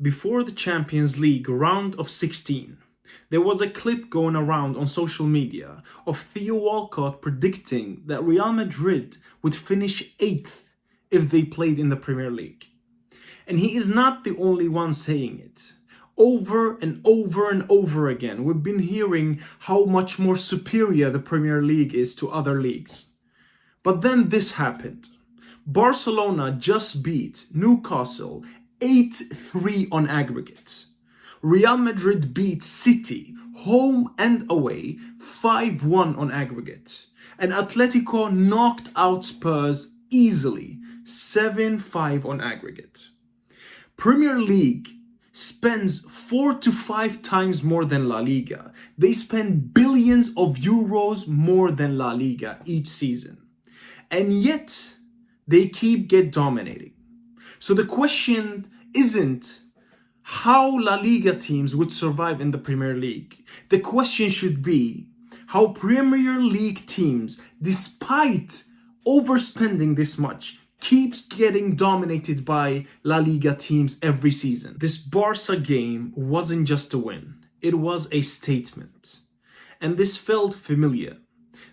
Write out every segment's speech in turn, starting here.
Before the Champions League round of 16, there was a clip going around on social media of Theo Walcott predicting that Real Madrid would finish 8th if they played in the Premier League. And he is not the only one saying it. Over and over and over again, we've been hearing how much more superior the Premier League is to other leagues. But then this happened. Barcelona just beat Newcastle 8-3 on aggregate. Real Madrid beat City, home and away, 5-1 on aggregate. And Atletico knocked out Spurs easily, 7-5 on aggregate. Premier League spends 4 to 5 times more than La Liga. They spend billions of euros more than La Liga each season. And yet, they get dominating. So the question isn't how La Liga teams would survive in the Premier League. The question should be how Premier League teams, despite overspending this much, keeps getting dominated by La Liga teams every season. This Barca game wasn't just a win. It was a statement. And this felt familiar.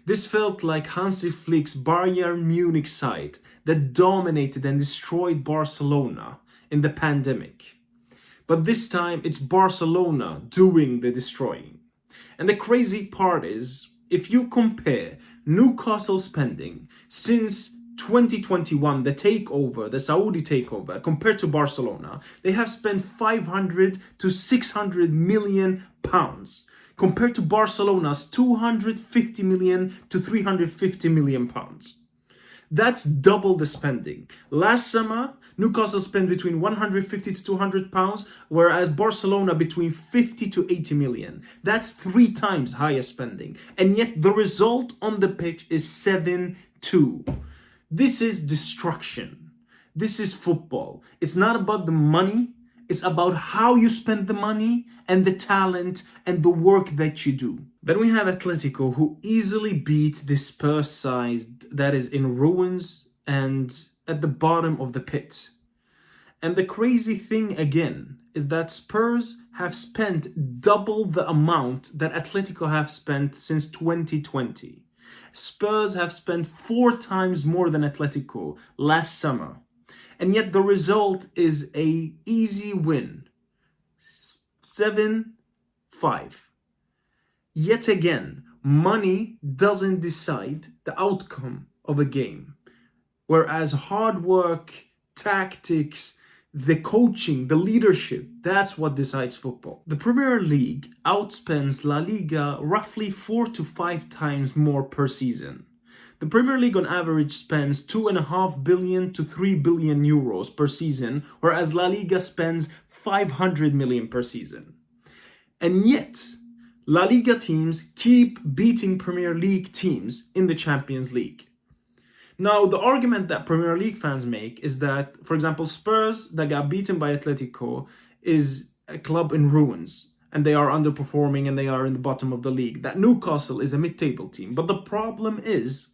This felt like Hansi Flick's Bayern Munich side that dominated and destroyed Barcelona in the pandemic. But this time it's Barcelona doing the destroying. And the crazy part is, if you compare Newcastle spending since 2021, the takeover, the Saudi takeover, compared to Barcelona, they have spent 500 to 600 million pounds. Compared to Barcelona's 250 million to 350 million pounds. That's double the spending. Last summer, Newcastle spent between 150 to 200 pounds, whereas Barcelona between 50 to 80 million. That's 3 times higher spending. And yet the result on the pitch is 7-2. This is destruction. This is football. It's not about the money. It's about how you spend the money and the talent and the work that you do. Then we have Atletico, who easily beat the Spurs side that is in ruins and at the bottom of the pit. And the crazy thing again is that Spurs have spent double the amount that Atletico have spent since 2020. Spurs have spent 4 times more than Atletico last summer. And yet the result is an easy win. 7-5. Yet again, money doesn't decide the outcome of a game. Whereas hard work, tactics, the coaching, the leadership, that's what decides football. The Premier League outspends La Liga roughly 4 to 5 times more per season. The Premier League on average spends 2.5 billion to 3 billion euros per season, whereas La Liga spends 500 million per season. And yet, La Liga teams keep beating Premier League teams in the Champions League. Now, the argument that Premier League fans make is that, for example, Spurs that got beaten by Atletico is a club in ruins and they are underperforming and they are in the bottom of the league. That Newcastle is a mid-table team. But the problem is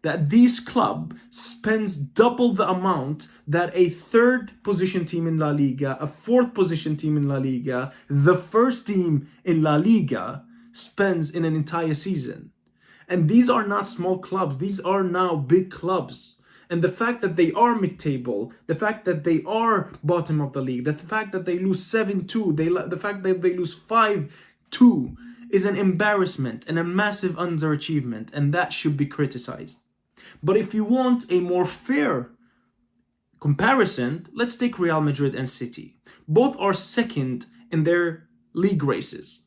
that this club spends double the amount that a 3rd position team in La Liga, a 4th position team in La Liga, the first team in La Liga spends in an entire season. And these are not small clubs. These are now big clubs. And the fact that they are mid-table, the fact that they are bottom of the league, the fact that they lose 7-2, the fact that they lose 5-2 is an embarrassment and a massive underachievement, and that should be criticized. But if you want a more fair comparison, let's take Real Madrid and City. Both are second in their league races.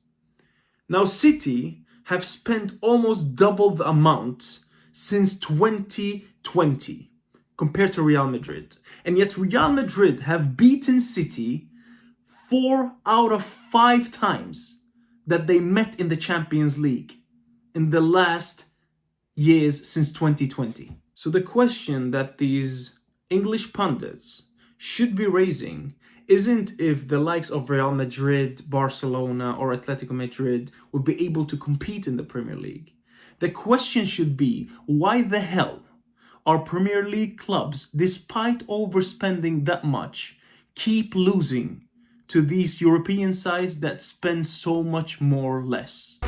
Now, City have spent almost double the amount since 2020 compared to Real Madrid. And yet Real Madrid have beaten City 4 out of 5 times that they met in the Champions League in the last years since 2020. So the question that these English pundits should be raising isn't if the likes of Real Madrid, Barcelona, or Atletico Madrid would be able to compete in the Premier League. The question should be, why the hell are Premier League clubs, despite overspending that much, keep losing to these European sides that spend so much more less.